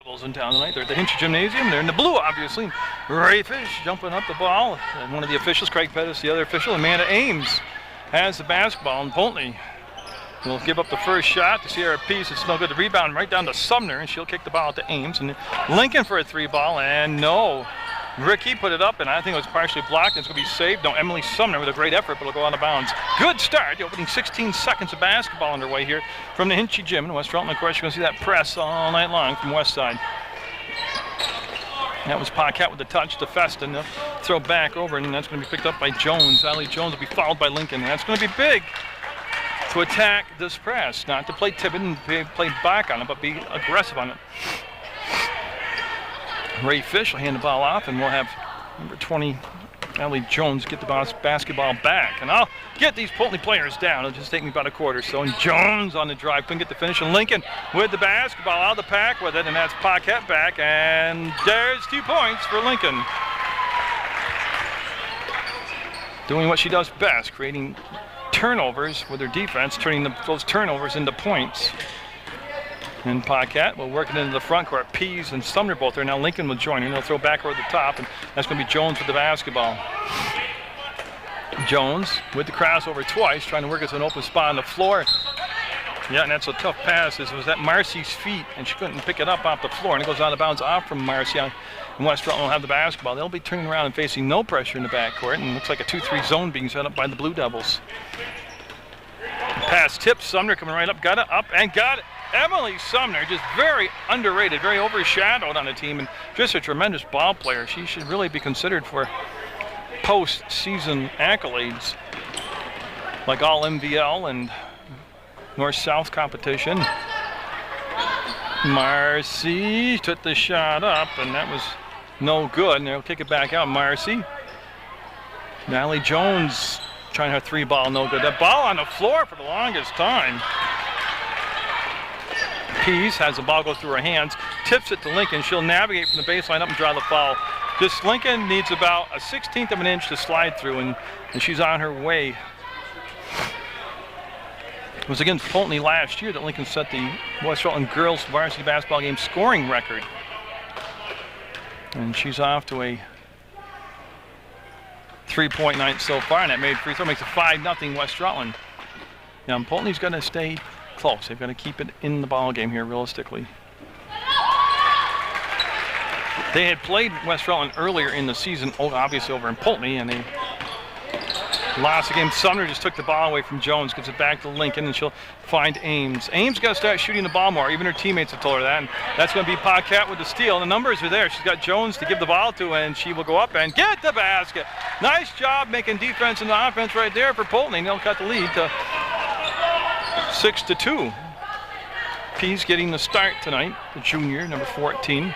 In town tonight. They're at the Hinchy Gymnasium. They're in the blue, obviously. Ray Fish jumping up the ball. And one of the officials, Craig Pettis, the other official, Amanda Ames, has the basketball. And Poultney will give up the first shot to Sierra Peace. It's no good. The rebound right down to Sumner, and she'll kick the ball to Ames. And Lincoln for a 3-ball, and no. Ricky put it up, and I think it was partially blocked. It's going to be saved. No, Emily Sumner with a great effort, but it'll go out of bounds. Good start. The opening 16 seconds of basketball underway here from the Hinchy Gym in West Rutland. Of course, you're going to see that press all night long from West Side. That was Paquette with the touch to Feston. They'll throw back over, and that's going to be picked up by Jones. Allie Jones will be fouled by Lincoln. And that's going to be big to attack this press. Not to play timid and play back on it, but be aggressive on it. Ray Fish will hand the ball off, and we'll have number 20, Allie Jones, get the basketball back. And I'll get these Poultney players down. It'll just take me about a quarter. So, and Jones on the drive, couldn't get the finish. And Lincoln with the basketball out of the pack with it, and that's Paquette back. And there's 2 points for Lincoln. Doing what she does best, creating turnovers with her defense, turning those turnovers into points. And Paquette will work it into the front court. Pease and Sumner both there. Now Lincoln will join her. They'll throw back over the top, and that's going to be Jones with the basketball. Jones with the crossover twice, trying to work it to an open spot on the floor. Yeah, and that's a tough pass. It was at Marcy's feet, and she couldn't pick it up off the floor, and it goes out of bounds off from Marcy. And West Rutland will have the basketball. They'll be turning around and facing no pressure in the backcourt, and it looks like a 2-3 zone being set up by the Blue Devils. Pass tip, Sumner coming right up, got it, up, and got it. Emily Sumner, just very underrated, very overshadowed on the team, and just a tremendous ball player. She should really be considered for postseason accolades, like all MVL and North-South competition. Marcy took the shot up, and that was no good, and they'll kick it back out. Marcy. Allie Jones trying her 3-ball, no good. That ball on the floor for the longest time. Pease has the ball go through her hands, tips it to Lincoln. She'll navigate from the baseline up and draw the foul. Just Lincoln needs about a 1/16 of an inch to slide through, and she's on her way. It was against Poultney last year that Lincoln set the West Rutland girls varsity basketball game scoring record. And she's off to a 3-point night so far, and that made free throw makes it 5-0 West Rutland. Now Poultney's going to stay close. They've got to keep it in the ball game here realistically. They had played West Rutland earlier in the season, obviously over in Poultney, and they lost the game. Sumner just took the ball away from Jones, gives it back to Lincoln, and she'll find Ames. Ames got to start shooting the ball more. Even her teammates have told her that, and that's going to be Paquette with the steal. The numbers are there. She's got Jones to give the ball to, and she will go up and get the basket. Nice job making defense and offense right there for Poultney. They'll cut the lead to 6-2. Pease getting the start tonight, the junior, number 14.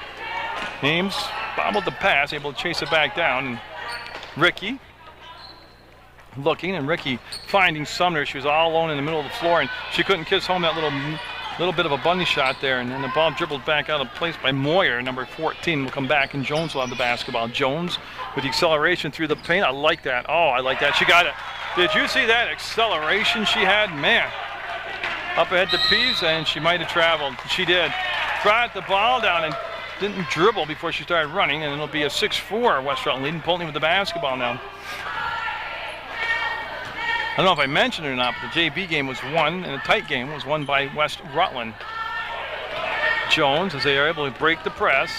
Ames bobbled the pass, able to chase it back down. And Ricky looking, and Ricky finding Sumner. She was all alone in the middle of the floor, and she couldn't kiss home that little bit of a bunny shot there. And then the ball dribbled back out of place by Moyer, number 14. Will come back, and Jones will have the basketball. Jones with the acceleration through the paint. I like that. Oh, I like that. She got it. Did you see that acceleration she had? Man. Up ahead to Pease, and she might have traveled. She did. Brought the ball down and didn't dribble before she started running, and it'll be a 6-4 West Rutland leading Poultney with the basketball now. I don't know if I mentioned it or not, but the JV game was won, and a tight game was won by West Rutland. Jones, as they are able to break the press.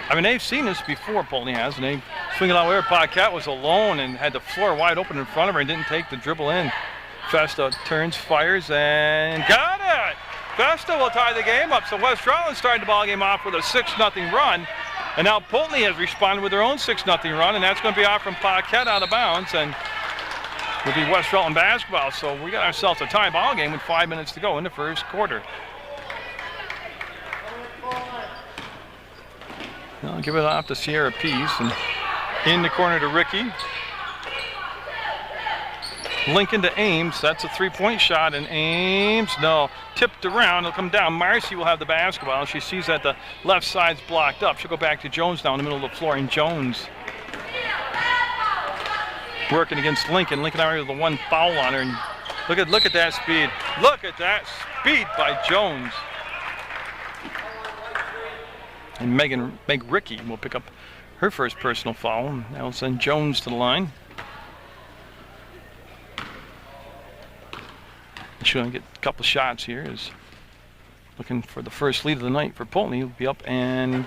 I mean, they've seen this before, Poultney has, and they swing it out where Paquette was alone and had the floor wide open in front of her and didn't take the dribble in. Festa turns, fires, and got it! Festa will tie the game up, so West Rutland started the ball game off with a 6-0 run, and now Poultney has responded with their own 6-0 run, and that's going to be off from Paquette out of bounds, and will be West Rutland basketball. So we got ourselves a tie ball game with 5 minutes to go in the first quarter. I'll give it off to Sierra Pease, and in the corner to Ricky. Lincoln to Ames. That's a 3-point shot, and Ames, no, tipped around. It'll come down. Marcy will have the basketball. She sees that the left side's blocked up. She'll go back to Jones now in the middle of the floor, and Jones working against Lincoln. Lincoln already with the 1 foul on her, and look at that speed. Look at that speed by Jones. And Meg Ricky will pick up her first personal foul. And that'll send Jones to the line. She's going to get a couple shots here. Is looking for the first lead of the night for Poultney. Will be up, and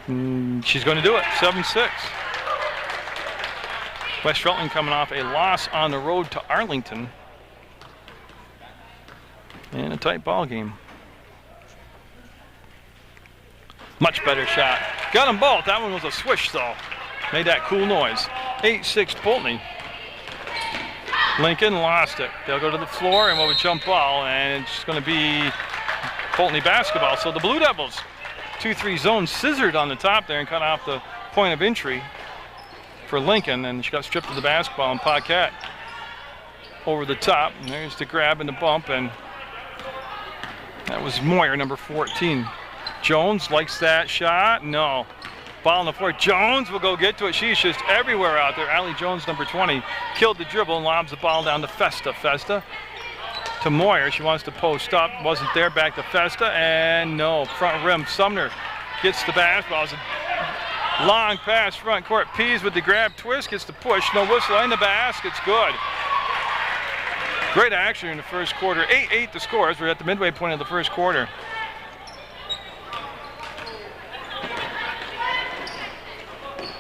she's going to do it. 7-6. West Rutland coming off a loss on the road to Arlington. And a tight ball game. Much better shot. Got them both. That one was a swish, though. Made that cool noise. 8-6 Poultney. Lincoln lost it. They'll go to the floor and we'll have a jump ball, and it's going to be Poultney basketball. So the Blue Devils, 2-3 zone, scissored on the top there and cut off the point of entry for Lincoln, and she got stripped of the basketball, and Paquette over the top. And there's the grab and the bump, and that was Munger, number 14. Jones likes that shot. No. Ball on the floor. Jones will go get to it. She's just everywhere out there. Allie Jones, number 20, killed the dribble and lobs the ball down to Festa. Festa to Moyer. She wants to post up. Wasn't there. Back to Festa. And no. Front rim. Sumner gets the basketball. It's a long pass front court. Pease with the grab twist. Gets the push. No whistle. In the basket's good. Great action in the first quarter. 8-8 the scores. We're at the midway point of the first quarter.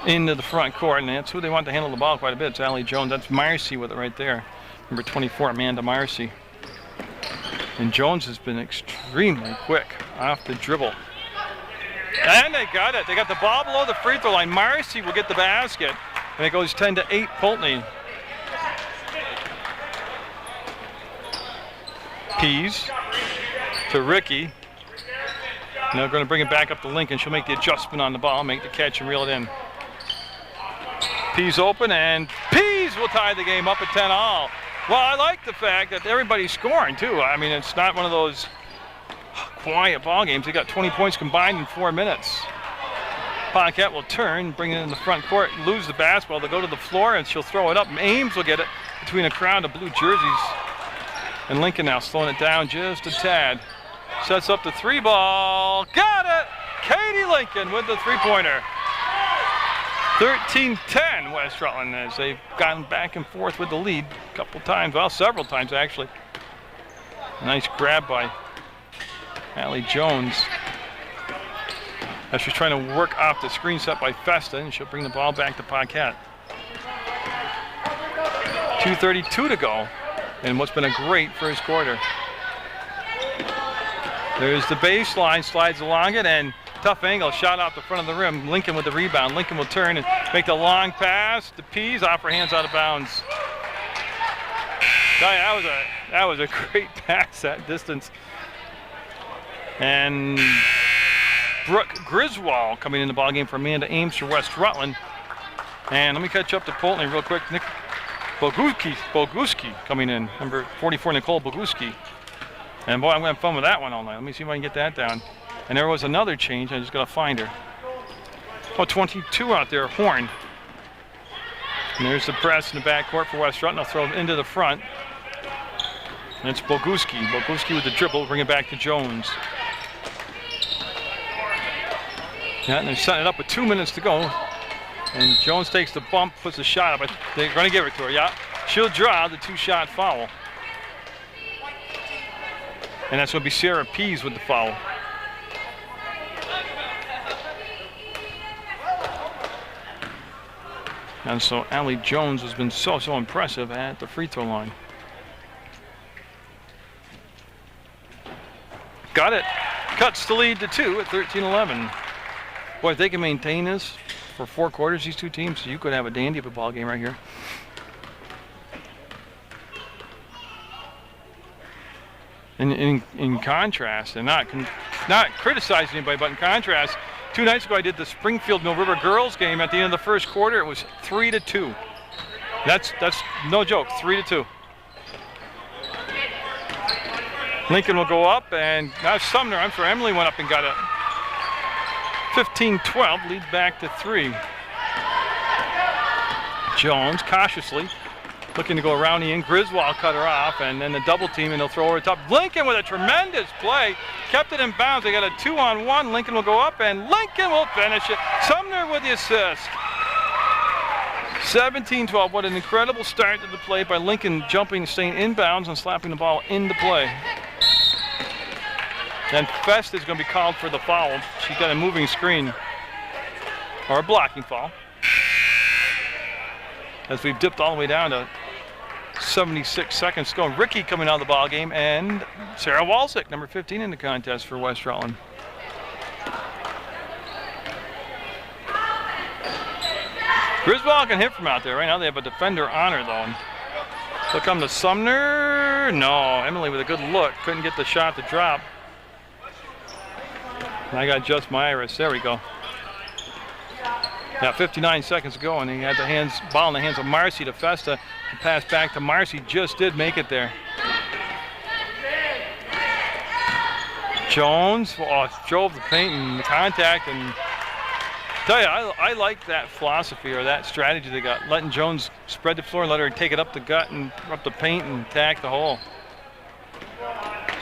Into the front court, and that's who they want to handle the ball quite a bit. It's Allie Jones. That's Marcy with it right there. Number 24, Amanda Marcy. And Jones has been extremely quick off the dribble. And they got it. They got the ball below the free throw line. Marcy will get the basket, and it goes 10-8 Poultney. Pease to Ricky. And they're going to bring it back up to Lincoln. She'll make the adjustment on the ball, make the catch, and reel it in. Pease open, and Pease will tie the game up at 10-all. Well, I like the fact that everybody's scoring, too. I mean, it's not one of those quiet ball games. They got 20 points combined in 4 minutes. Paquette will turn, bring it in the front court, lose the basketball. They'll go to the floor, and she'll throw it up. Ames will get it between a crowd of blue jerseys. And Lincoln now slowing it down just a tad. Sets up the three ball. Got it! Katie Lincoln with the three-pointer. 13-10 West Rutland, as they've gotten back and forth with the lead a couple times, well, several times actually. Nice grab by Allie Jones. As she's trying to work off the screen set by Festa, and she'll bring the ball back to Paquette. 2:32 to go, and what's been a great first quarter. There's the baseline, slides along it, and tough angle, shot off the front of the rim. Lincoln with the rebound. Lincoln will turn and make the long pass to Pease, off her hands, out of bounds. That was a great pass at distance. And Brooke Griswold coming in the ballgame for Amanda Ames for West Rutland. And let me catch up to Poultney real quick. Nick Boguski coming in, number 44, Nicole Boguski. And boy, I'm going to have fun with that one all night. Let me see if I can get that down. And there was another change. I just got to find her. Oh, 22 out there, Horn. And there's the press in the backcourt for West Rutland. I'll throw it into the front. And it's Boguski. Boguski with the dribble, bring it back to Jones. Yeah, and they're setting it up with 2 minutes to go. And Jones takes the bump, puts the shot up. They're going to give it to her, yeah. She'll draw the two-shot foul. And that's going to be Sarah Pease with the foul. And so Allie Jones has been so impressive at the free throw line. Got it. Cuts the lead to 2 at 13-11. Boy, if they can maintain this for 4 quarters, these two teams, you could have a dandy of a ball game right here. In contrast, and not criticizing anybody, but in contrast, 2 nights ago I did the Springfield Mill River girls game. At the end of the first quarter, it was 3-2. That's no joke, 3-2. Lincoln will go up, and now Emily went up and got it. 15-12, lead back to 3. Jones cautiously Looking to go around the end. Griswold cut her off, and then the double team, and they'll throw her top. Lincoln with a tremendous play. Kept it in bounds. They got a 2-on-1. Lincoln will go up, and Lincoln will finish it. Sumner with the assist. 17-12. What an incredible start to the play by Lincoln, jumping, staying inbounds, and slapping the ball into play. Then Fest is going to be called for the foul. She's got a moving screen, or a blocking foul. As we've dipped all the way down to 76 seconds to go. Ricky coming out of the ball game, and Sarah Walczyk, number 15 in the contest for West Rutland. Griswold can hit from out there. Right now they have a defender on her though. They'll come to Sumner. No, Emily with a good look. Couldn't get the shot to drop. And I got just my iris. There we go. Now 59 seconds to go, and he had the ball in the hands of Marcy to Festa. The pass back to Marcy just did make it there. Jones drove the paint and the contact, and tell you, I like that philosophy or that strategy they got. Letting Jones spread the floor, let her take it up the gut and up the paint and attack the hole.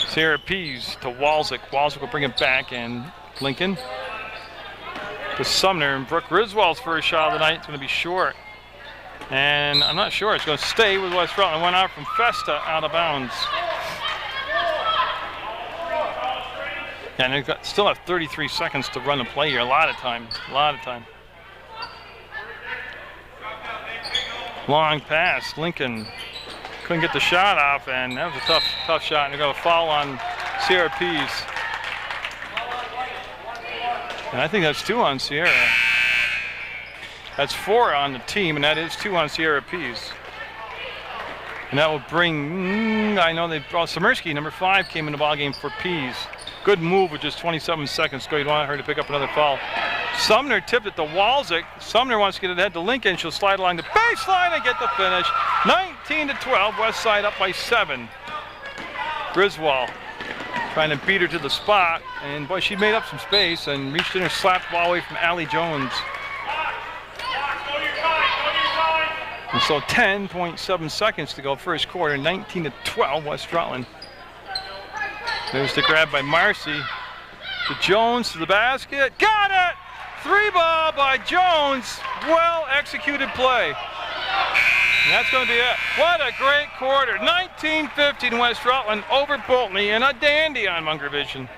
Sarah Pease to Walczyk. Walczyk will bring it back, and Lincoln to Sumner, and Brooke Griswold's first shot of the night is going to be short. And I'm not sure. It's going to stay with West Rutland. Went out from Festa out of bounds. And they've got, still have 33 seconds to run the play here. A lot of time. Long pass. Lincoln couldn't get the shot off, and that was a tough shot. And they're going to foul on Sierra Pease. And I think that's 2 on Sierra. That's 4 on the team, and that is 2 on Sierra Pease. And that will bring, I know Samirsky, number 5, came in the ball game for Pease. Good move with just 27 seconds to go. You want her to pick up another foul. Sumner tipped it to Walczyk. Sumner wants to get it ahead to Lincoln. She'll slide along the baseline and get the finish. 19-12, West Side up by 7. Griswold trying to beat her to the spot, and boy, she made up some space and reached in and slapped the ball away from Allie Jones. And so 10.7 seconds to go first quarter, 19-12 West Rutland. There's the grab by Marcy. To Jones to the basket. Got it! 3-ball by Jones. Well executed play. And that's going to be it. What a great quarter. 19-15 West Rutland over Poultney, and a dandy on Munger Vision.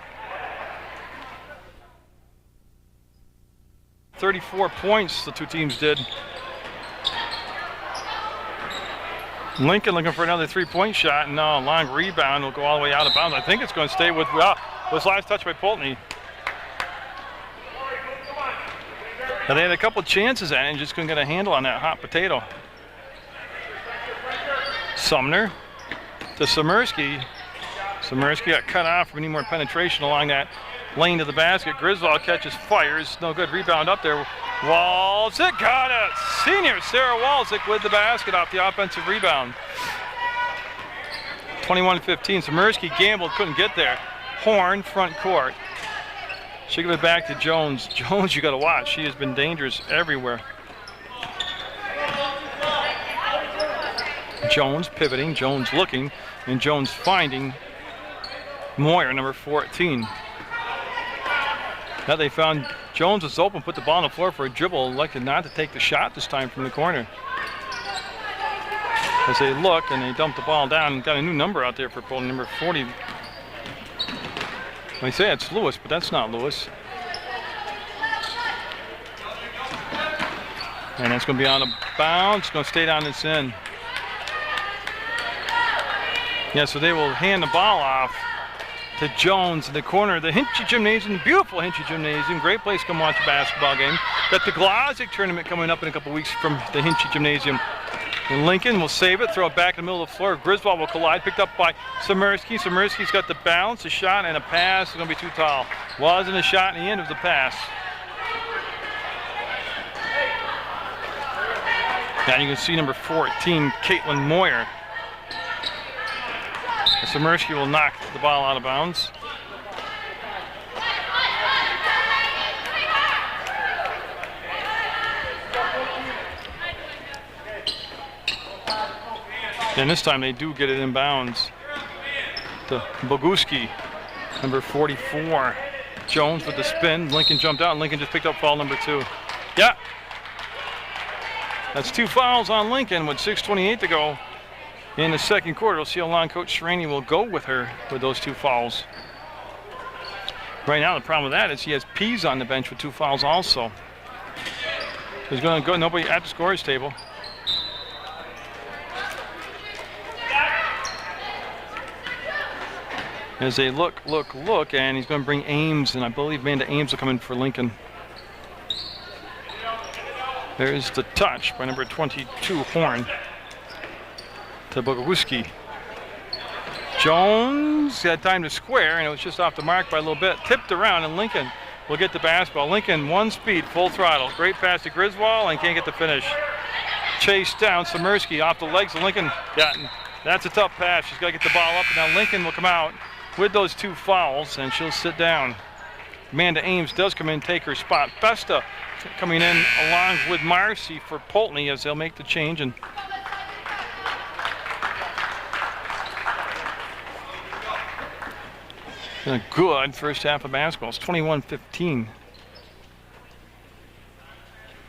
34 points the two teams did. Lincoln looking for another 3-point shot, and no, long rebound will go all the way out of bounds. I think it's going to stay with was last touch by Poultney. Now they had a couple chances at it and just couldn't get a handle on that hot potato. Sumner to Samirsky. Samirsky got cut off. We need more penetration along that lane to the basket. Griswold catches, fires. No good. Rebound up there. Walczyk got it. Senior Sarah Walczyk with the basket off the offensive rebound. 21-15. Samirsky gambled, couldn't get there. Horn, front court. She give it back to Jones. Jones, you got to watch. She has been dangerous everywhere. Jones pivoting, Jones looking, and Jones finding Moyer, number 14. Now they found Jones was open, put the ball on the floor for a dribble, elected not to take the shot this time from the corner. As they look and they dump the ball down, and got a new number out there for Poultney, number 40. They say it's Lewis, but that's not Lewis. And it's going to be out of bounds. It's going to stay down this end. Yeah, so they will hand the ball off to Jones in the corner of the Hinchy Gymnasium. Beautiful Hinchy Gymnasium. Great place to come watch a basketball game. Got the Glazic tournament coming up in a couple weeks from the Hinchy Gymnasium. And Lincoln will save it, throw it back in the middle of the floor. Griswold will collide, picked up by Samirsky. Samirsky's got the bounce, a shot, and a pass. It's going to be too tall. Wasn't a shot in the end, it was a pass. Now you can see number 14, Caitlin Moyer. Samirsky will knock the ball out of bounds. And this time they do get it in bounds to Boguski, number 44. Jones with the spin. Lincoln jumped out, and Lincoln just picked up foul number 2. Yeah. That's 2 fouls on Lincoln with 6:28 to go in the second quarter. We'll see how long Coach Shraney will go with her with those 2 fouls. Right now, the problem with that is he has Pease on the bench with 2 fouls also. There's going to go nobody at the scorer's table. As they look, and he's going to bring Ames, and I believe Amanda Ames will come in for Lincoln. There's the touch by number 22, Horn, to Boguski. Jones had time to square, and it was just off the mark by a little bit. Tipped around, and Lincoln will get the basketball. Lincoln, 1 speed, full throttle. Great pass to Griswold, and can't get the finish. Chase down, Samirsky off the legs of Lincoln. Yeah, that's a tough pass. She's got to get the ball up, and now Lincoln will come out with those 2 fouls, and she'll sit down. Amanda Ames does come in and take her spot. Festa coming in along with Marcy for Poultney as they'll make the change. And a good first half of basketball. It's 21-15.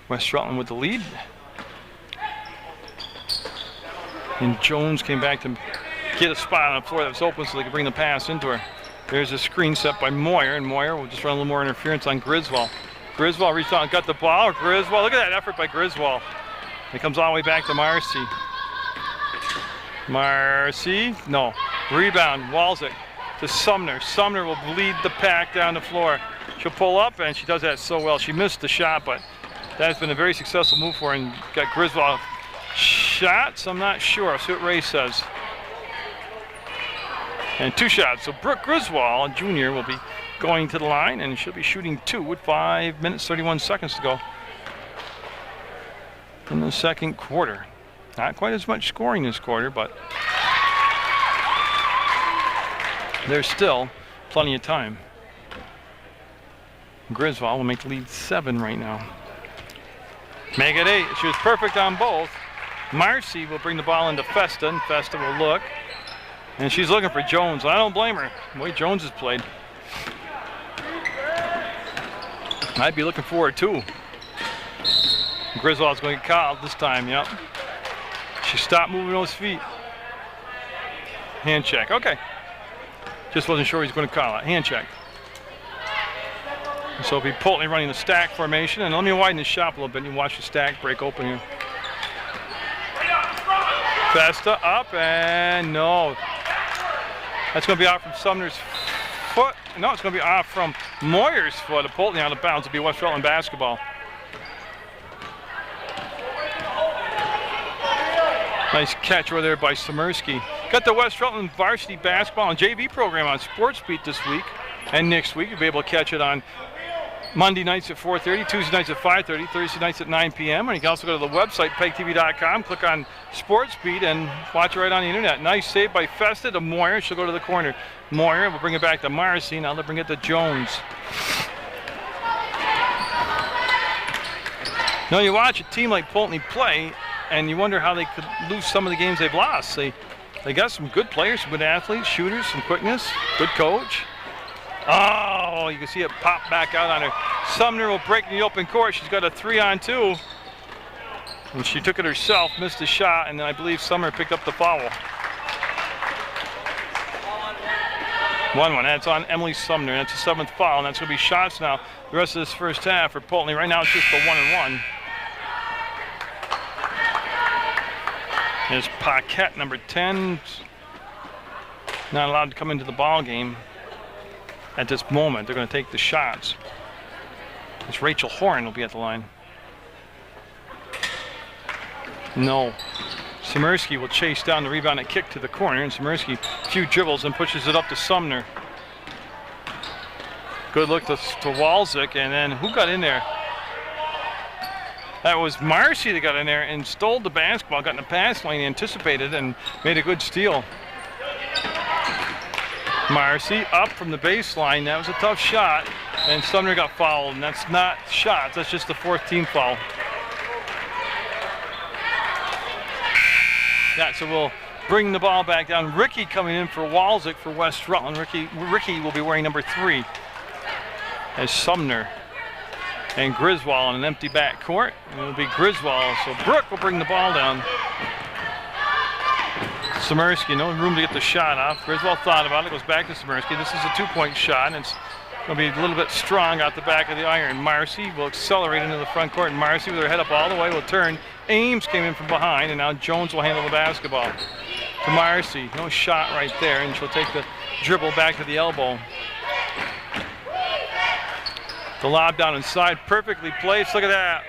West Rutland with the lead. And Jones came back to get a spot on the floor that was open so they could bring the pass into her. There's a screen set by Moyer, and Moyer will just run a little more interference on Griswold. Griswold reached out and got the ball. Griswold, look at that effort by Griswold. It comes all the way back to Marcy. Marcy, no. Rebound, Walczyk to Sumner. Sumner will lead the pack down the floor. She'll pull up, and she does that so well. She missed the shot, but that has been a very successful move for her, and got Griswold shots. I'm not sure. I'll see what Ray says. And 2 shots. So Brooke Griswold, Jr., will be going to the line, and she'll be shooting 2 with 5 minutes, 31 seconds to go in the second quarter. Not quite as much scoring this quarter, but there's still plenty of time. Griswold will make the lead 7 right now. Make it 8. She was perfect on both. Marcy will bring the ball into Festa, and Festa will look. And she's looking for Jones. I don't blame her. The way Jones has played. I'd be looking for it too. Griswold's going to get called this time, yep. She stopped moving those feet. Hand check, okay. Just wasn't sure he's going to call it. Hand check. So it'll be Poultney running the stack formation. And let me widen the shop a little bit and you watch the stack break open here. Festa up, and no. That's going to be off from Sumner's foot. No, it's going to be off from Moyer's foot. A Poultney out of bounds. It'll be West Rutland basketball. Nice catch over there by Samirsky. Got the West Rutland Varsity basketball and JV program on Sports Beat this week. And next week, you'll be able to catch it on Monday nights at 4:30, Tuesday nights at 5:30, Thursday nights at 9 p.m. And you can also go to the website, PEGTV.com, click on Sports Beat, and watch it right on the internet. Nice save by Festa to Moyer. She'll go to the corner. Moyer will bring it back to Marcy. Now they'll bring it to Jones. Now you watch a team like Poultney play, and you wonder how they could lose some of the games they've lost. They got some good players, some good athletes, shooters, some quickness, good coach. Oh, you can see it pop back out on her. Sumner will break in the open court. She's got a 3-on-2. And she took it herself, missed the shot, and then I believe Sumner picked up the foul. 1-1. That's on Emily Sumner. That's the 7th foul, and that's going to be shots now the rest of this first half for Poultney. Right now it's just the 1-1. There's Paquette, number 10. Not allowed to come into the ball game. At this moment, they're going to take the shots. It's Rachel Horn will be at the line. No. Samirsky will chase down the rebound and kick to the corner, and Samirsky a few dribbles and pushes it up to Sumner. Good look to Walczyk, and then who got in there? That was Marcy that got in there and stole the basketball, got in the pass lane, anticipated, and made a good steal. Marcy up from the baseline. That was a tough shot, and Sumner got fouled, and that's not shots. That's just the 4th team foul. Yeah, so we'll bring the ball back down. Ricky coming in for Walczyk for West Rutland. Ricky will be wearing number 3 as Sumner. And Griswold in an empty back court. And it'll be Griswold. So Brooke will bring the ball down. Smirsky, no room to get the shot off. Griswold thought about it, goes back to Smirsky. This is a 2-point shot, and it's going to be a little bit strong out the back of the iron. Marcy will accelerate into the front court, and Marcy with her head up all the way will turn. Ames came in from behind, and now Jones will handle the basketball. To Marcy, no shot right there, and she'll take the dribble back to the elbow. The lob down inside, perfectly placed. Look at that.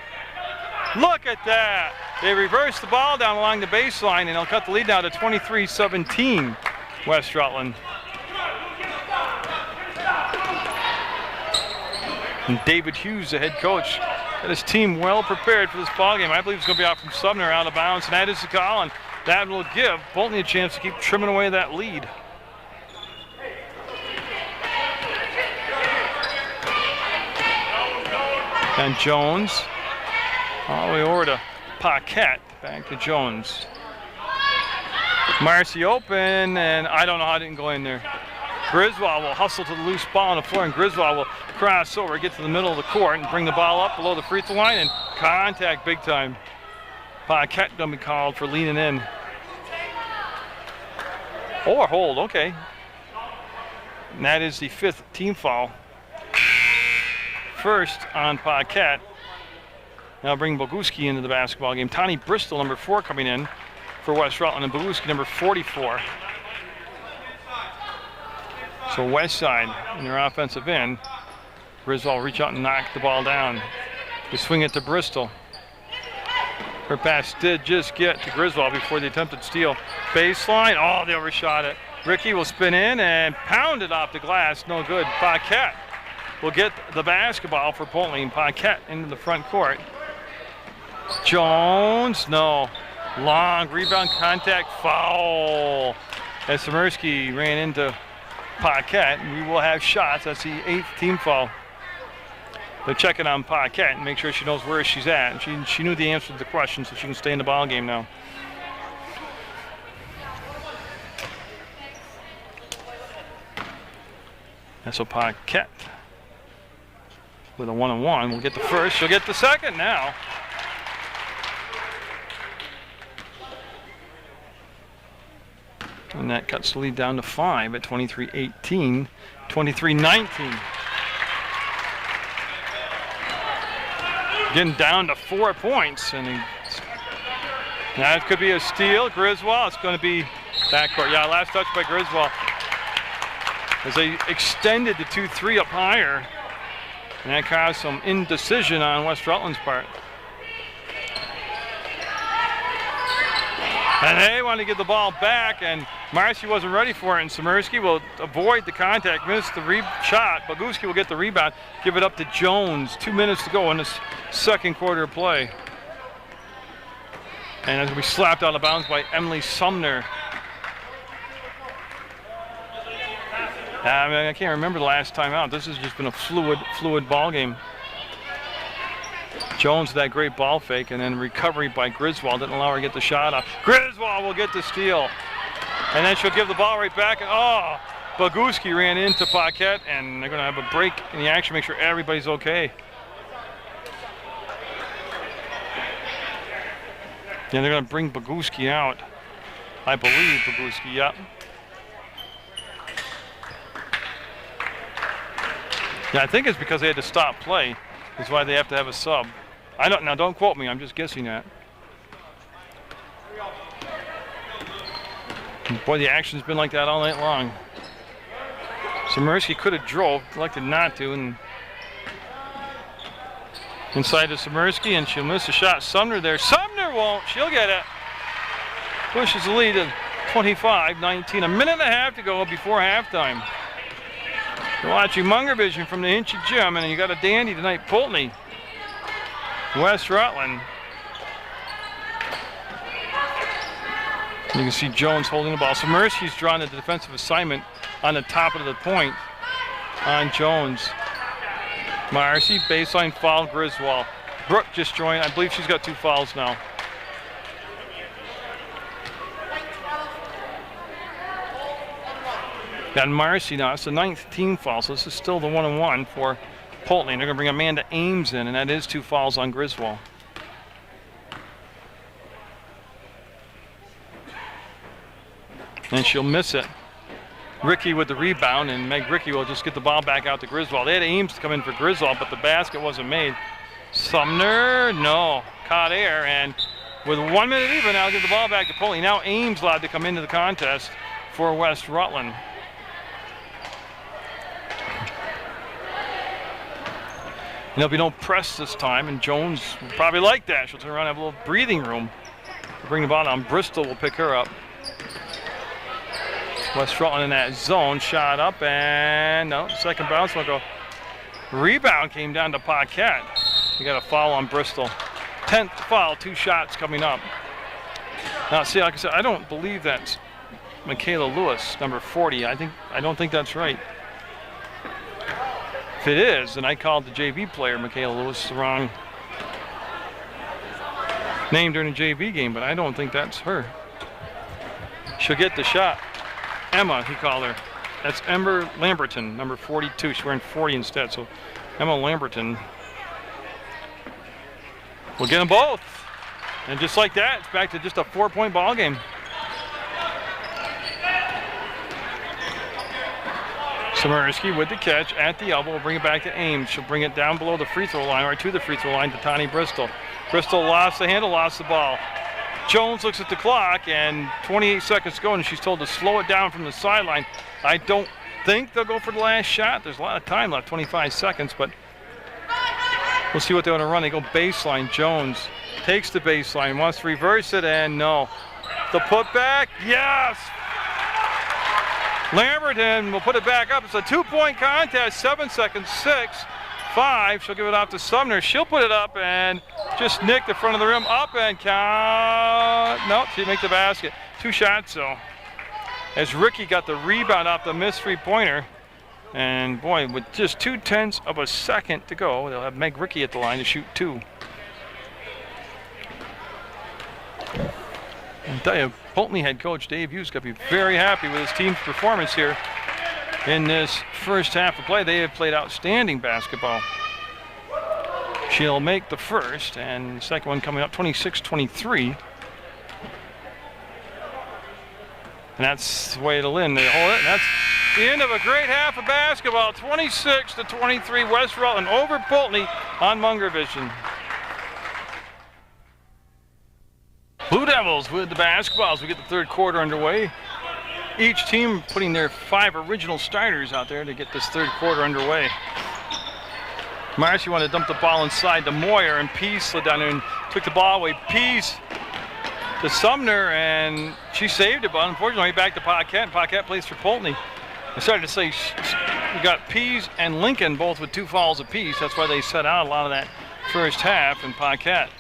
Look at that. They reverse the ball down along the baseline, and they'll cut the lead now to 23-17, West Rutland. And David Hughes, the head coach, got his team well prepared for this ball game. I believe it's going to be out from Sumner, out of bounds, and that is the call, and that will give Poultney a chance to keep trimming away that lead. And Jones, all the way over to Paquette, back to Jones. Marcy open, and I don't know how it didn't go in there. Griswold will hustle to the loose ball on the floor, and Griswold will cross over, get to the middle of the court, and bring the ball up below the free throw line, and contact big time. Paquette going to be called for leaning in. Or hold, okay. And that is the 5th team foul. First on Paquette. Now bring Boguski into the basketball game. Tani Bristol, number 4, coming in for West Rutland, and Boguski, number 44. So West Side in their offensive end. Griswold reach out and knock the ball down. They swing it to Bristol. Her pass did just get to Griswold before the attempted steal. Baseline, oh, they overshot it. Ricky will spin in and pound it off the glass. No good. Paquette will get the basketball for Poultney, and Paquette into the front court. Jones, no. Long rebound, contact, foul. As Smirsky ran into Paquette, we will have shots. That's the 8th team foul. They're checking on Paquette and make sure she knows where she's at. And she knew the answer to the question, so she can stay in the ball game now. And so Paquette with a 1-on-1 will get the first. She'll get the second now. And that cuts the lead down to 5 at 23-18, 23-19. Getting down to 4 points, and now it could be a steal. Griswold, it's going to be backcourt. Yeah, last touch by Griswold. As they extended the 2-3 up higher, and that caused some indecision on West Rutland's part. And they want to get the ball back, and Marcy wasn't ready for it, and Smirsky will avoid the contact, miss the shot. Boguski will get the rebound, give it up to Jones. 2 minutes to go in this second quarter of play. And it's going to be slapped out of bounds by Emily Sumner. I mean, I can't remember the last time out. This has just been a fluid ball game. Jones with that great ball fake, and then recovery by Griswold didn't allow her to get the shot off. Griswold will get the steal. And then she'll give the ball right back. Oh, Boguski ran into Paquette, and they're going to have a break in the action, make sure everybody's okay. Yeah, they're going to bring Boguski out. I believe Boguski, yep. Yeah, I think it's because they had to stop play. That's why they have to have a sub. Now don't quote me, I'm just guessing that. And boy, the action's been like that all night long. Smirsky could have drove, elected not to, and inside to Smirsky, and she'll miss a shot. Sumner there. Sumner won't. She'll get it. Pushes the lead to 25-19. A minute and a half to go before halftime. You're watching Munger Vision from the Hinchy Gym, and you got a dandy tonight, Poultney, West Rutland. You can see Jones holding the ball. So Smirsky's drawn a defensive assignment on the top of the point on Jones. Marcy, baseline foul, Griswold. Brooke just joined. I believe she's got 2 fouls now. Got Marcy now. It's the 9th team foul, so this is still the 1-1 for Poultney. They're going to bring Amanda Ames in, and that is 2 fouls on Griswold. And she'll miss it. Ricky with the rebound, and Meg Ricky will just get the ball back out to Griswold. They had Ames come in for Griswold, but the basket wasn't made. Sumner, no, caught air, and with 1 minute even, now give the ball back to Poultney. Now Ames allowed to come into the contest for West Rutland. And there'll be no press this time, and Jones will probably like that. She'll turn around and have a little breathing room. Bring the ball down. Bristol will pick her up. West Rutland in that zone, shot up, and no, second bounce will go. Rebound came down to Paquette. We got a foul on Bristol. 10th foul, 2 shots coming up. Now, see, like I said, I don't believe that's Michaela Lewis, number 40. I don't think that's right. If it is, then I called the JV player, Michaela Lewis, the wrong name during the JV game, but I don't think that's her. She'll get the shot. Emma, he called her. That's Ember Lamberton, number 42. She's wearing 40 instead, so Emma Lamberton will get them both. And just like that, it's back to just a 4-point ball game. Samarsky with the catch at the elbow will bring it back to Ames. She'll bring it down below the free throw line, or to the free throw line to Tani Bristol. Bristol lost the handle, lost the ball. Jones looks at the clock, and 28 seconds to go, and she's told to slow it down from the sideline. I don't think they'll go for the last shot. There's a lot of time left, 25 seconds, but we'll see what they're going to run. They go baseline. Jones takes the baseline, wants to reverse it, and no. The putback, yes! Lamberton will put it back up. It's a 2-point contest, 7 seconds, 6, 5. She'll give it off to Sumner. She'll put it up and just nick the front of the rim, up and count. Nope, she make the basket. 2 shots, though. As Ricky got the rebound off the missed 3-pointer. And boy, with just 0.2 of a second to go, they'll have Meg Ricky at the line to shoot 2. I'll tell you, Poultney head coach Dave Hughes got to be very happy with his team's performance here in this first half of play. They have played outstanding basketball. She'll make the first, and the second one coming up, 26-23. And that's the way it'll end. They hold it, and that's the end of a great half of basketball. 26-23, West Rutland over Poultney on Munger Vision. Blue Devils with the basketball as we get the third quarter underway. Each team putting their 5 original starters out there to get this third quarter underway. Marcy wanted to dump the ball inside to Moyer, and Pease slid down there and took the ball away. Pease to Sumner, and she saved it, but unfortunately back to Paquette. Paquette plays for Poultney. I started to say we got Pease and Lincoln both with 2 fouls apiece. That's why they set out a lot of that first half, and Paquette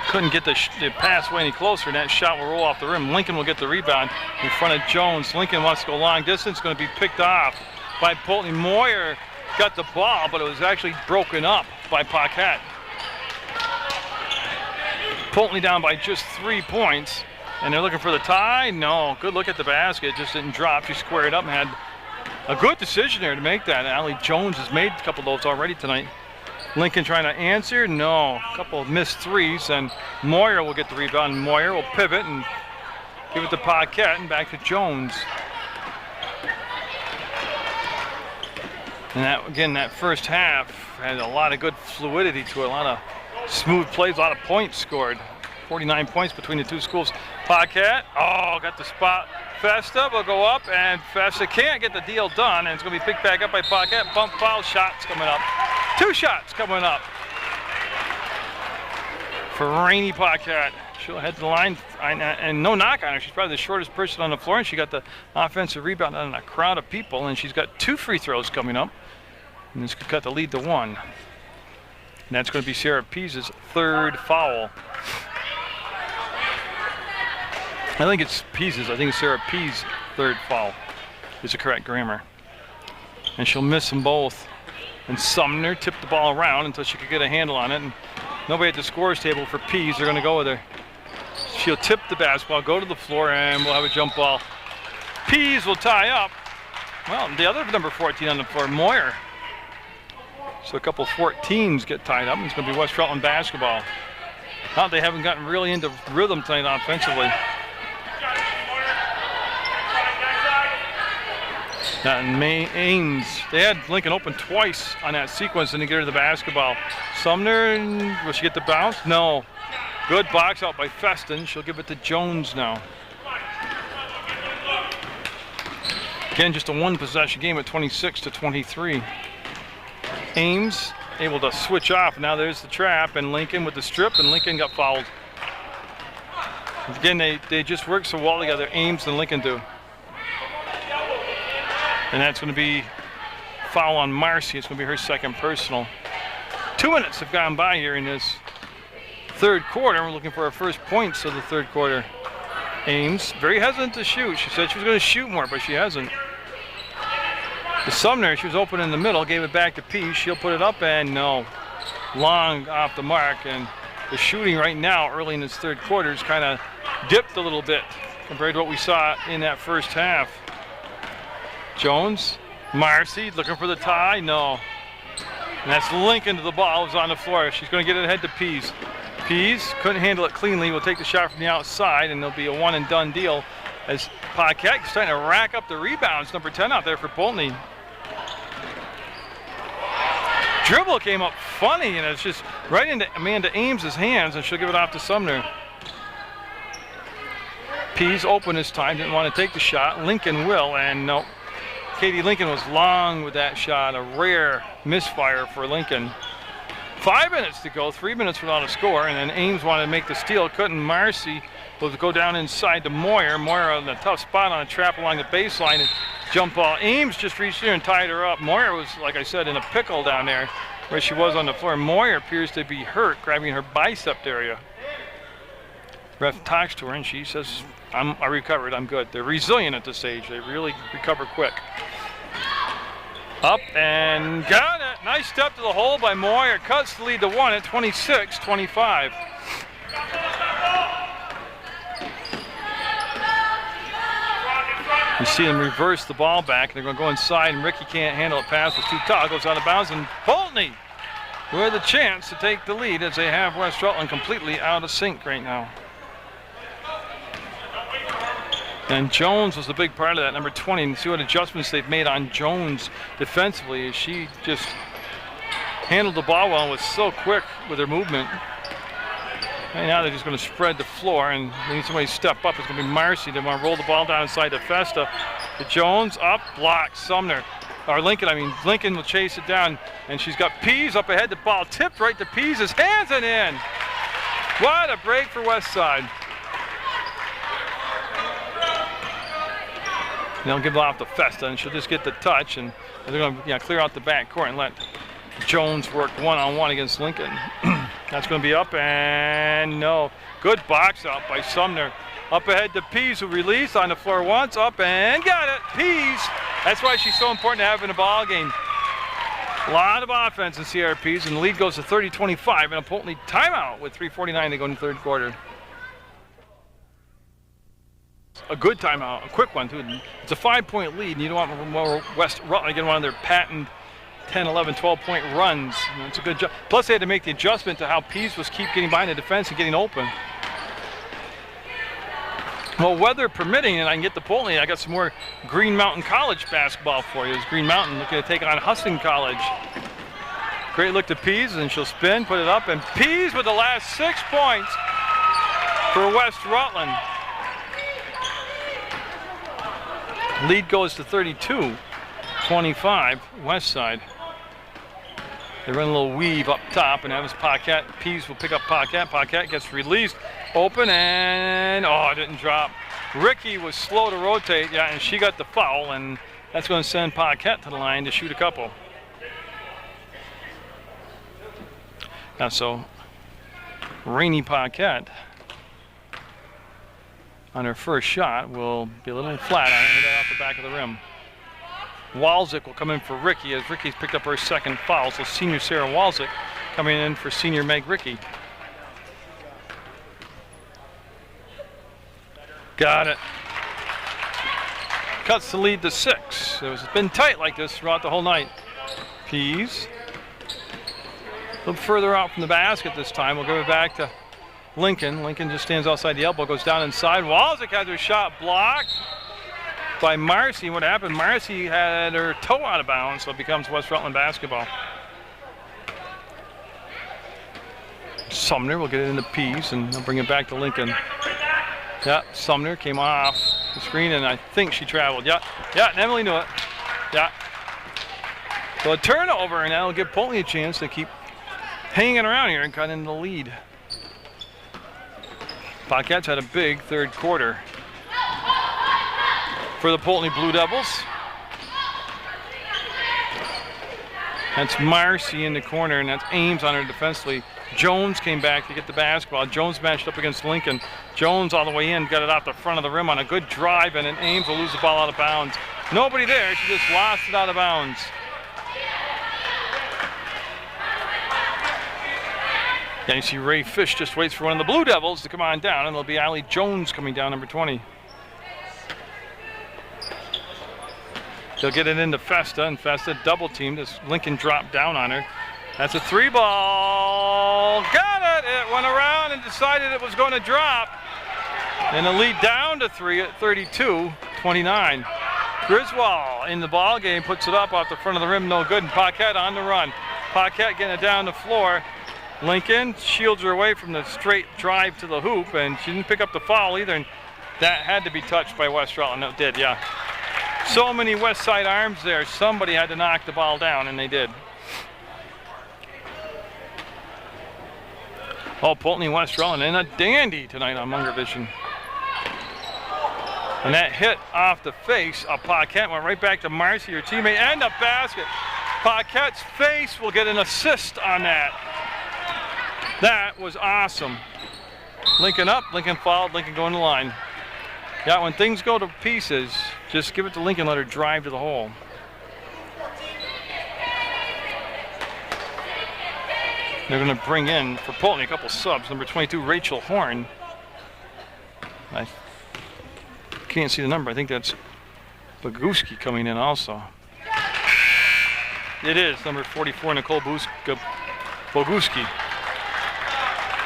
couldn't get the pass way any closer, and that shot will roll off the rim. Lincoln will get the rebound in front of Jones. Lincoln wants to go long distance, going to be picked off by Poultney. Moyer got the ball, but it was actually broken up by Paquette. Poultney down by just 3 points, and they're looking for the tie. No, good look at the basket, it just didn't drop. She squared up and had a good decision there to make that. Allie Jones has made a couple of those already tonight. Lincoln trying to answer, no. A couple of missed threes, and Moyer will get the rebound. Moyer will pivot and give it to Paquette, and back to Jones. And that, again, that first half had a lot of good fluidity to it, a lot of smooth plays, a lot of points scored. 49 points between the two schools. Paquette, oh, got the spot. Festa will go up, and Festa can't get the deal done, and it's going to be picked back up by Paquette. Bump foul, shots coming up. 2 shots coming up for Rainey Paquette. She'll head to the line, and no knock on her. She's probably the shortest person on the floor, and she got the offensive rebound on a crowd of people, and she's got 2 free throws coming up. And this could cut the lead to 1. And that's going to be Sarah Pease's 3rd foul. I think it's Pease's. I think it's Sarah Pease's 3rd foul is the correct grammar. And she'll miss them both. And Sumner tipped the ball around until she could get a handle on it. And nobody at the scores table for Pease. They're going to go with her. She'll tip the basketball, go to the floor, and we'll have a jump ball. Pease will tie up. Well, the other number 14 on the floor, Munger. So a couple 14s get tied up. It's going to be West Rutland basketball. Now they haven't gotten really into rhythm tonight offensively. And Ames, they had Lincoln open twice on that sequence and they get her the basketball. Sumner, will she get the bounce? No. Good box out by Feston. She'll give it to Jones now. Again, just a one possession game at 26-23. Ames able to switch off. Now there's the trap and Lincoln with the strip, and Lincoln got fouled. Again, they just work so well together, Ames and Lincoln do. And that's going to be foul on Marcy. It's going to be her second personal. 2 minutes have gone by here in this third quarter. We're looking for our first points of the third quarter. Ames, very hesitant to shoot. She said she was going to shoot more, but she hasn't. To Sumner, she was open in the middle, gave it back to Pease. She'll put it up, and no. Long off the mark, and the shooting right now, early in this third quarter, is kind of dipped a little bit compared to what we saw in that first half. Jones, Marcy looking for the tie, no. And that's Lincoln to the ball, was on the floor. She's going to get it ahead to Pease. Pease couldn't handle it cleanly, will take the shot from the outside, and there'll be a one and done deal as Paquette is starting to rack up the rebounds. Number 10 out there for Poultney. Dribble came up funny, and it's just right into Amanda Ames's hands, and she'll give it off to Sumner. Pease open this time, didn't want to take the shot. Lincoln will, and no. Katie Lincoln was long with that shot, a rare misfire for Lincoln. 5 minutes to go, 3 minutes without a score, and then Ames wanted to make the steal, couldn't. Marcy will go down inside to Munger. Munger on a tough spot on a trap along the baseline, and jump ball. Ames just reached there and tied her up. Munger was, like I said, in a pickle down there where she was on the floor. Munger appears to be hurt, grabbing her bicep area. Ref talks to her and she says, I recovered, I'm good. They're resilient at this age. They really recover quick. Up and got it. Nice step to the hole by Munger. Cuts the lead to one at 26-25. You see them reverse the ball back, and they're going to go inside, and Ricky can't handle it. Pass was too tall, goes out of bounds, and Poultney with a chance to take the lead as they have West Rutland completely out of sync right now. And Jones was the big part of that, number 20. And see what adjustments they've made on Jones defensively as she just handled the ball well and was so quick with her movement. And now they're just going to spread the floor, and they need somebody to step up. It's going to be Marcy. They want to roll the ball down inside to Festa. To Jones, up, blocked. Sumner, or Lincoln, Lincoln will chase it down, and she's got Pease up ahead. The ball tipped right to Pease's hands and in. What a break for West Side. They'll give it off to Festa, and she'll just get the touch, and they're going to clear out the back court and let Jones work one-on-one against Lincoln. That's going to be up, and no. Good box out by Sumner. Up ahead to Pease, who released on the floor once, up and got it. Pease. That's why she's so important to have in a ball game. A lot of offense in CRPs, and the lead goes to 30-25, and a Poultney timeout with 3:49 to go in the third quarter. A good timeout, a quick one too. It's a 5-point lead, and you don't want more West Rutland to get one of their patent 10, 11, 12-point runs. It's a good job. Plus, they had to make the adjustment to how Pease was keep getting behind the defense and getting open. Well, weather permitting, and I can get to Poultney, I got some more Green Mountain College basketball for you. It's Green Mountain looking to take on Huston College. Great look to Pease, and she'll spin, put it up, and Pease with the last 6 points for West Rutland. Lead goes to 32-25, West Side. They run a little weave up top, and that was Paquette. Pease will pick up Paquette. Paquette gets released, open, and it didn't drop. Ricky was slow to rotate, and she got the foul, and that's going to send Paquette to the line to shoot a couple. Now, so Rainey Paquette on her first shot will be a little flat on it, off the back of the rim. Walczyk will come in for Ricky as Ricky's picked up her second foul. So senior Sarah Walczyk coming in for senior Meg Ricky. Got it. cuts the lead to 6. It's been tight like this throughout the whole night. Pease. A little further out from the basket this time. We'll give it back to Lincoln. Lincoln just stands outside the elbow, goes down inside. Walczyk has her shot blocked by Marcy. What happened? Marcy had her toe out of bounds, so it becomes West Rutland basketball. Sumner will get it into Pease, and they'll bring it back to Lincoln. Yeah, Sumner came off the screen, and I think she traveled. Yeah, and Emily knew it. Yeah. So a turnover, and that'll give Poultney a chance to keep hanging around here and cut into the lead. Pockets had a big third quarter for the Poultney Blue Devils. That's Marcy in the corner, and that's Ames on her defensively. Jones came back to get the basketball. Jones matched up against Lincoln. Jones all the way in, got it off the front of the rim on a good drive, and then Ames will lose the ball out of bounds. Nobody there, she just lost it out of bounds. Yeah, you see Ray Fish just waits for one of the Blue Devils to come on down, and it'll be Allie Jones coming down, number 20. They'll get it into Festa, and Festa double teamed as Lincoln dropped down on her. That's a 3-ball. Got it! It went around and decided it was going to drop. And the lead down to 3 at 32-29. Griswold in the ball game, puts it up off the front of the rim, no good, and Paquette on the run. Paquette getting it down the floor. Lincoln shields her away from the straight drive to the hoop, and she didn't pick up the foul either, and that had to be touched by West Rutland. It did, yeah. So many West Side arms there, somebody had to knock the ball down, and they did. Oh, Poultney West Rutland in a dandy tonight on Munger Vision. And that hit off the face of Paquette went right back to Marcy, her teammate, and a basket. Paquette's face will get an assist on that. That was awesome. Lincoln up, Lincoln fouled, Lincoln going to the line. Yeah, when things go to pieces, just give it to Lincoln, let her drive to the hole. They're going to bring in, for Poultney, a couple subs. Number 22, Rachel Horn. I can't see the number. I think that's Boguski coming in also. It is, number 44, Nicole Boguski.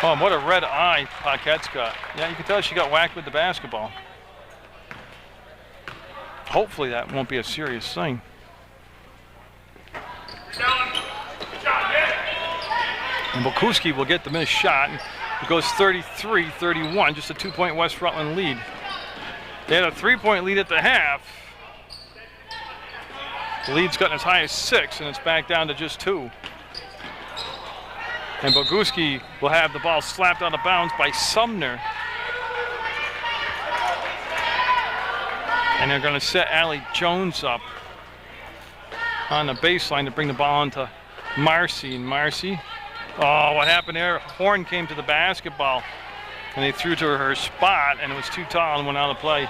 Oh, what a red eye Paquette's got. Yeah, you can tell she got whacked with the basketball. Hopefully that won't be a serious thing. And Boguski will get the missed shot. It goes 33-31, just a 2-point West Rutland lead. They had a 3-point lead at the half. The lead's gotten as high as 6, and it's back down to just 2. And Boguski will have the ball slapped out of bounds by Sumner. And they're going to set Allie Jones up on the baseline to bring the ball into Marcy. And Marcy, oh, what happened there? Horn came to the basketball, and they threw to her spot, and it was too tall and went out of play.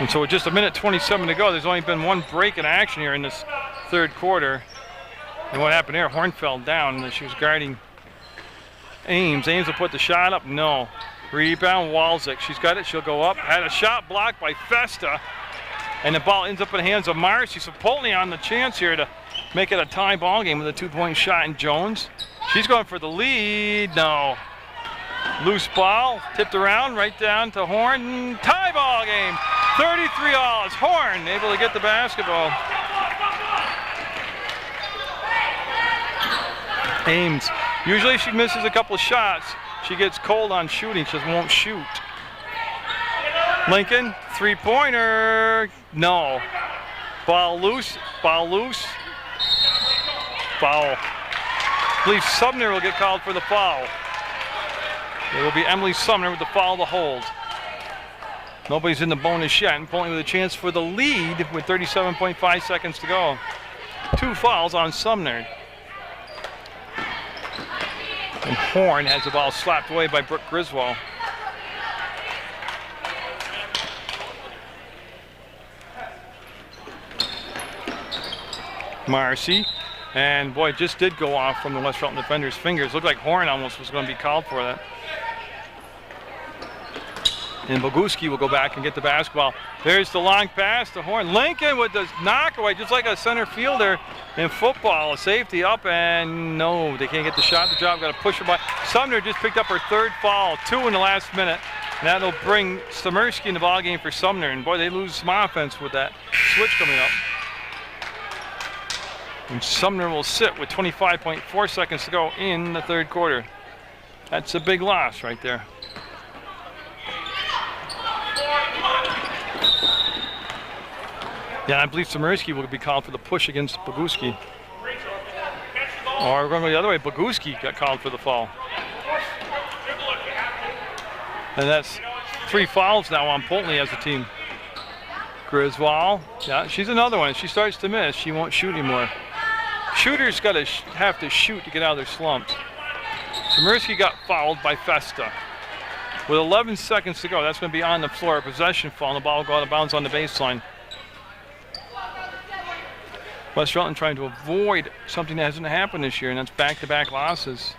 And so with just 1:27 to go, there's only been one break in action here in this third quarter. And what happened there? Horn fell down, and she was guarding Ames. Ames will put the shot up. No. Rebound, Walczyk. She's got it. She'll go up. Had a shot blocked by Festa, and the ball ends up in the hands of Marcy. So Poultney on the chance here to make it a tie ball game with a 2-point shot in Jones. She's going for the lead. No. Loose ball, tipped around, right down to Horn. Tie ball game. 33-all. It's Horn able to get the basketball. Ames. Usually she misses a couple of shots. She gets cold on shooting. She just won't shoot. Lincoln, 3-pointer. No. Ball loose. Ball loose. Foul. I believe Sumner will get called for the foul. It will be Emily Sumner with the foul to hold. Nobody's in the bonus yet, and Poultney with a chance for the lead with 37.5 seconds to go. 2 fouls on Sumner. And Horn has the ball slapped away by Brooke Griswold. Marcy, and boy, it just did go off from the West Rutland defender's fingers. Looked like Horn almost was going to be called for that. And Boguski will go back and get the basketball. There's the long pass to Horn. Lincoln with the knockaway, just like a center fielder in football. A safety up, and no, they can't get the shot. The job got to push her by. Sumner just picked up her 3rd foul, 2 in the last minute. And that'll bring Smirski in the ballgame for Sumner. And boy, they lose some offense with that switch coming up. And Sumner will sit with 25.4 seconds to go in the 3rd quarter. That's a big loss right there. Yeah, I believe Smirski will be called for the push against Boguski. Or we're going to go the other way. Boguski got called for the foul. And that's 3 fouls now on Poultney as a team. Griswold, yeah, she's another one. If she starts to miss, she won't shoot anymore. Shooters got to have to shoot to get out of their slumps. Smirski got fouled by Festa. With 11 seconds to go, that's going to be on the floor. A possession foul, and the ball will go out of bounds on the baseline. West Rutland trying to avoid something that hasn't happened this year, and that's back-to-back losses.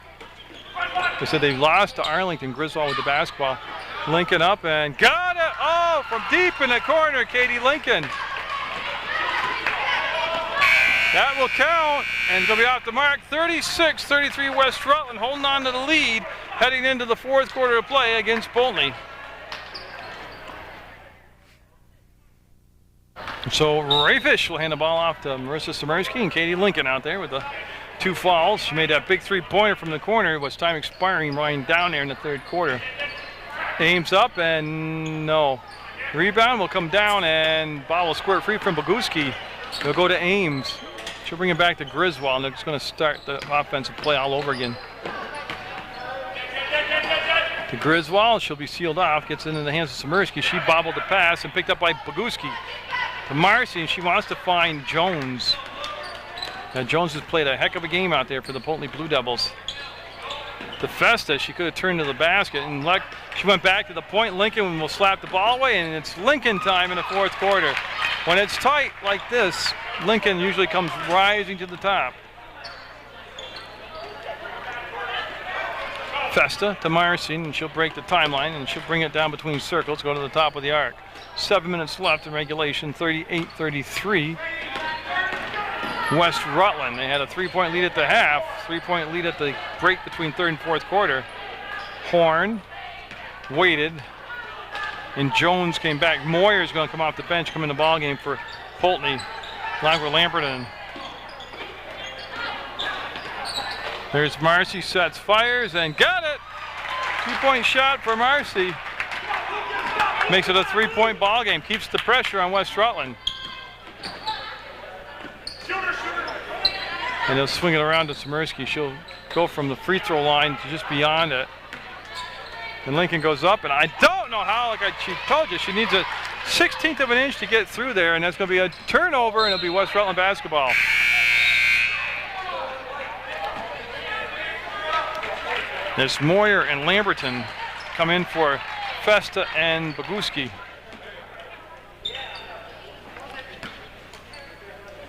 They said they lost to Arlington. Griswold with the basketball. Lincoln up and got it! Oh, from deep in the corner, Katie Lincoln. That will count, and it's going to be off the mark. 36-33 West Rutland holding on to the lead, heading into the 4th quarter of play against Poultney. So Ray Fish will hand the ball off to Marissa Smirski, and Katie Lincoln out there with the 2 fouls. She made that big 3-pointer from the corner. It was time expiring, running down there in the 3rd quarter. Ames up, and no. Rebound will come down, and ball will squirt free from Boguski. They'll go to Ames. She'll bring it back to Griswold, and they're just going to start the offensive play all over again. To Griswold, she'll be sealed off, gets into the hands of Smirski. She bobbled the pass and picked up by Boguski. To Marcy, and she wants to find Jones. Jones has played a heck of a game out there for the Poultney Blue Devils. To Festa, she could have turned to the basket, and she went back to the point. Lincoln will slap the ball away, and it's Lincoln time in the 4th quarter. When it's tight like this, Lincoln usually comes rising to the top. Festa to Marcy, and she'll break the timeline, and she'll bring it down between circles, go to the top of the arc. 7 minutes left in regulation, 38-33. West Rutland, they had a 3-point lead at the half, 3-point lead at the break between 3rd and 4th quarter. Horn waited, and Jones came back. Moyer's going to come off the bench, come in the ball game for Poultney. Along with Lamberton. There's Marcy, sets, fires, and got it! 2-point shot for Marcy. Makes it a 3-point ball game. Keeps the pressure on West Rutland. And they'll swing it around to Smirski. She'll go from the free throw line to just beyond it. And Lincoln goes up, and I don't know how, she told you, she needs a 1/16 of an inch to get through there, and that's going to be a turnover, and it'll be West Rutland basketball. There's Moyer and Lamberton come in for Festa and Boguski.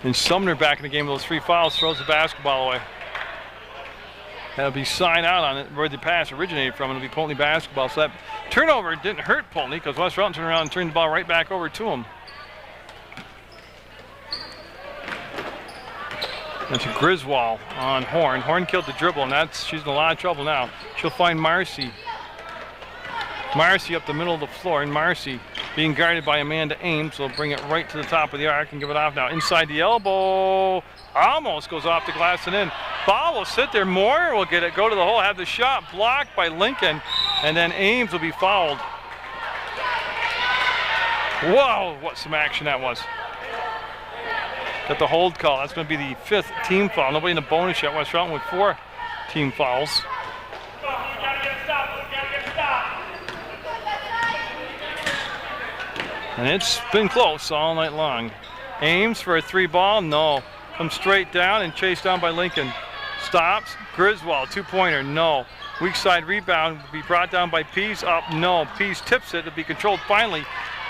And Sumner back in the game with those 3 fouls, throws the basketball away. That'll be signed out on it where the pass originated from. It'll be Poultney basketball. So that turnover didn't hurt Poultney because West Rutland turned around and turned the ball right back over to him. That's a Griswold on Horn. Horn killed the dribble, and she's in a lot of trouble now. She'll find Marcy. Marcy up the middle of the floor, and Marcy being guarded by Amanda Ames will bring it right to the top of the arc and give it off now. Inside the elbow, almost goes off the glass and in. Ball will sit there. Moyer will get it, go to the hole, have the shot blocked by Lincoln, and then Ames will be fouled. Whoa, what some action that was. Got the hold call. That's going to be the 5th team foul. Nobody in the bonus yet. West Rutland with 4 team fouls. And it's been close all night long. Ames for a 3-ball, no. Comes straight down and chased down by Lincoln. Stops, Griswold, 2-pointer, no. Weak side rebound will be brought down by Pease, up, no. Pease tips it, it'll be controlled finally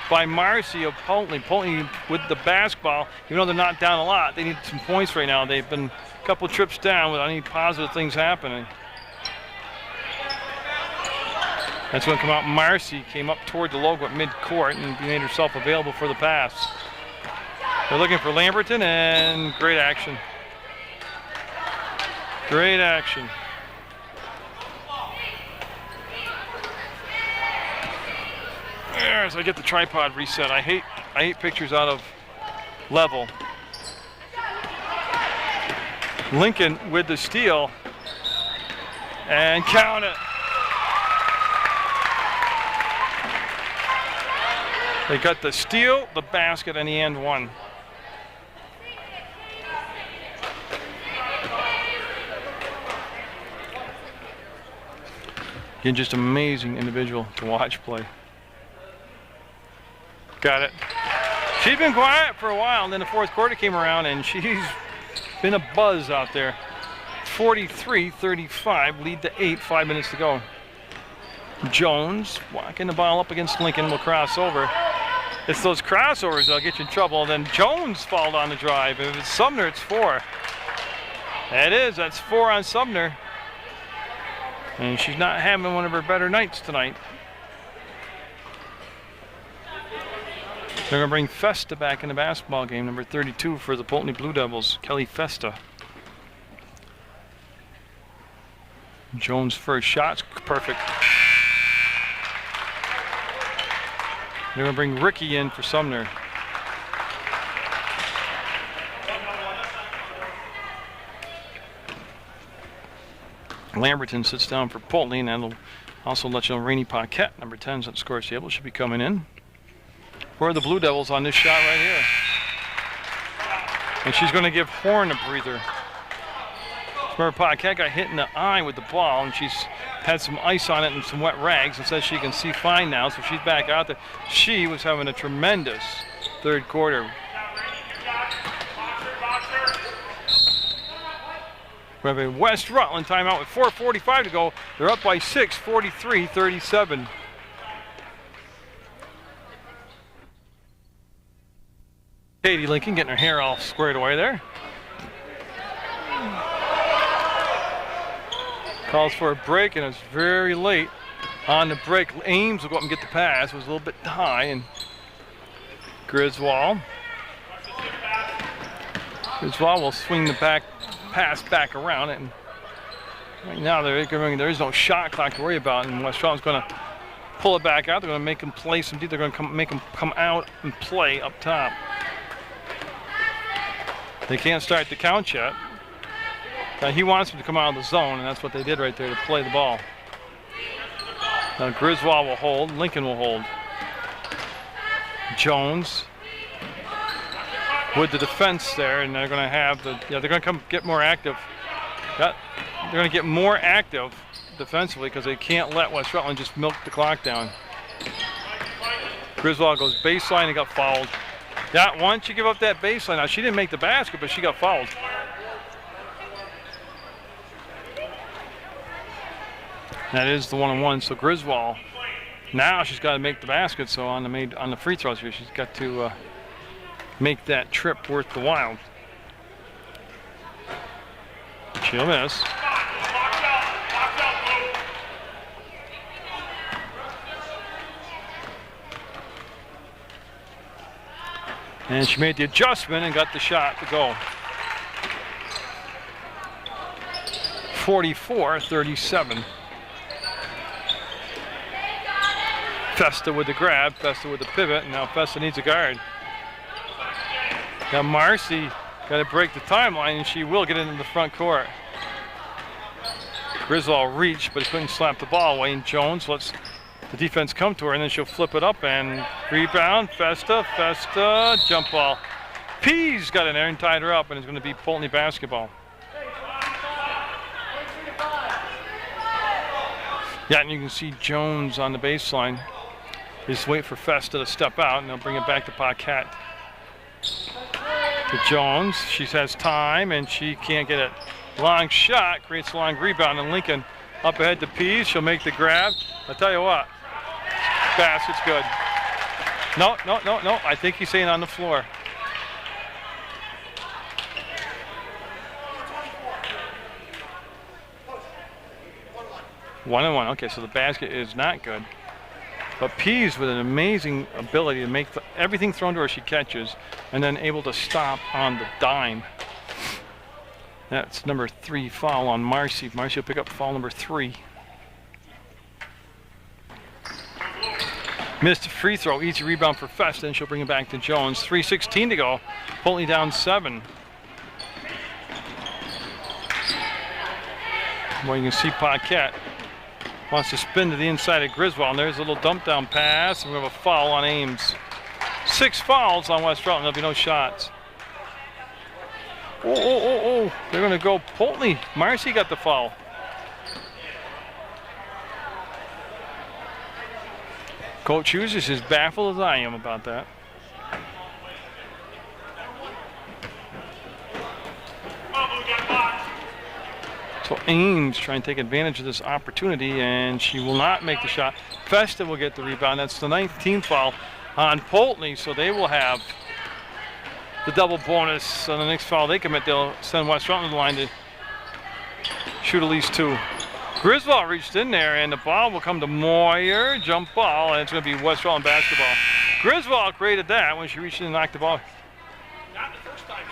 by Marcy of Poultney. Poultney with the basketball, even though they're not down a lot, they need some points right now. They've been a couple trips down without any positive things happening. That's going to come out. Marcy came up toward the logo at mid-court and made herself available for the pass. They're looking for Lamberton, and great action. Great action. There's, I get the tripod reset. I hate pictures out of level. Lincoln with the steal, and count it. They got the steal, the basket, and the and one. Again, just amazing individual to watch play. Got it. She's been quiet for a while, and then the fourth quarter came around, and she's been a buzz out there. 43-35, lead to 8, 5 minutes to go. Jones walking the ball up against Lincoln, will cross over. It's those crossovers that'll get you in trouble. Then Jones fouled on the drive. If it's Sumner, it's 4. That is, that's 4 on Sumner. And she's not having one of her better nights tonight. They're going to bring Festa back in the basketball game, number 32 for the Poultney Blue Devils, Kelly Festa. Jones' first shot's perfect. They're going to bring Ricky in for Sumner. Lamberton sits down for Poultney, and that'll also let you know Rainey Paquette, number 10, at the score table, should be coming in for the Blue Devils on this shot right here. And she's going to give Horn a breather. Remember, Paquette got hit in the eye with the ball, and she's had some ice on it and some wet rags, and says she can see fine now, so she's back out there. She was having a tremendous third quarter. We have a West Rutland timeout with 4:45 to go. They're up by 6, 43-37. Katie Lincoln getting her hair all squared away there. Calls for a break, and it's very late on the break. Ames will go up and get the pass. It was a little bit high, and Griswold will swing the pass back around it. And right now there is no shot clock to worry about, and West Rutland's going to pull it back out. They're going to make him play some deep. They're going to make him come out and play up top. They can't start the count yet. He wants him to come out of the zone, and that's what they did right there, to play the ball. Now Griswold will hold, Lincoln will hold. Jones with the defense there, and they're going to have they're going to come get more active. They're going to get more active defensively because they can't let West Rutland just milk the clock down. Griswold goes baseline and got fouled. Yeah, once you give up that baseline, now she didn't make the basket, but she got fouled. That is the one-on-one. So Griswold, now she's got to make the basket. So on the free throws here, she's got to make that trip worth the while. She'll miss. And she made the adjustment and got the shot to go. 44-37. Festa with the grab, Festa with the pivot, and now Festa needs a guard. Now Marcy got to break the timeline, and she will get into the front court. Griswold reached, but he couldn't slap the ball away, and Jones lets the defense come to her, and then she'll flip it up and rebound. Festa, jump ball. Pease got in there and tied her up, and it's going to be Poultney basketball. Yeah, and you can see Jones on the baseline. Just wait for Festa to step out, and they'll bring it back to Paquette. To Jones, she has time, and she can't get it. Long shot, creates a long rebound, and Lincoln up ahead to Pease. She'll make the grab. I'll tell you what, basket's good. No, I think he's saying on the floor. 1-1. Okay, so the basket is not good. But Pease with an amazing ability to make everything thrown to her she catches, and then able to stop on the dime. That's number 3 foul on Marcy. Marcy will pick up foul number 3. Missed a free throw, easy rebound for Festa, and she'll bring it back to Jones. 3:16 to go. Poultney down 7. Well, you can see Paquette wants to spin to the inside of Griswold, and there's a little dump down pass, and we have a foul on Ames. 6 fouls on West Rutland. There'll be no shots. Oh. They're going to go Poultney. Marcy got the foul. Coach Hughes is as baffled as I am about that. So Ames trying to take advantage of this opportunity, and she will not make the shot. Festa will get the rebound. That's the 19th foul on Poultney, so they will have the double bonus on the next foul they commit. They'll send West Rutland to the line to shoot at least 2. Griswold reached in there, and the ball will come to Moyer. Jump ball, and it's going to be West Rutland basketball. Griswold created that when she reached in and knocked the ball. Not the first time.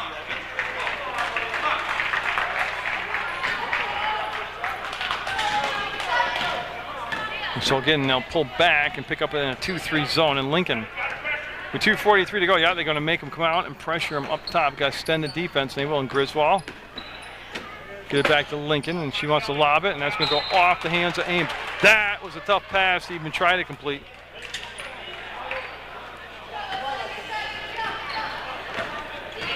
So again, they'll pull back and pick up in a 2-3 zone in Lincoln. With 2:43 to go, yeah, they're going to make them come out and pressure them up top. Got to extend the defense, and they will. And Griswold get it back to Lincoln, and she wants to lob it, and that's going to go off the hands of Ames. That was a tough pass to even try to complete.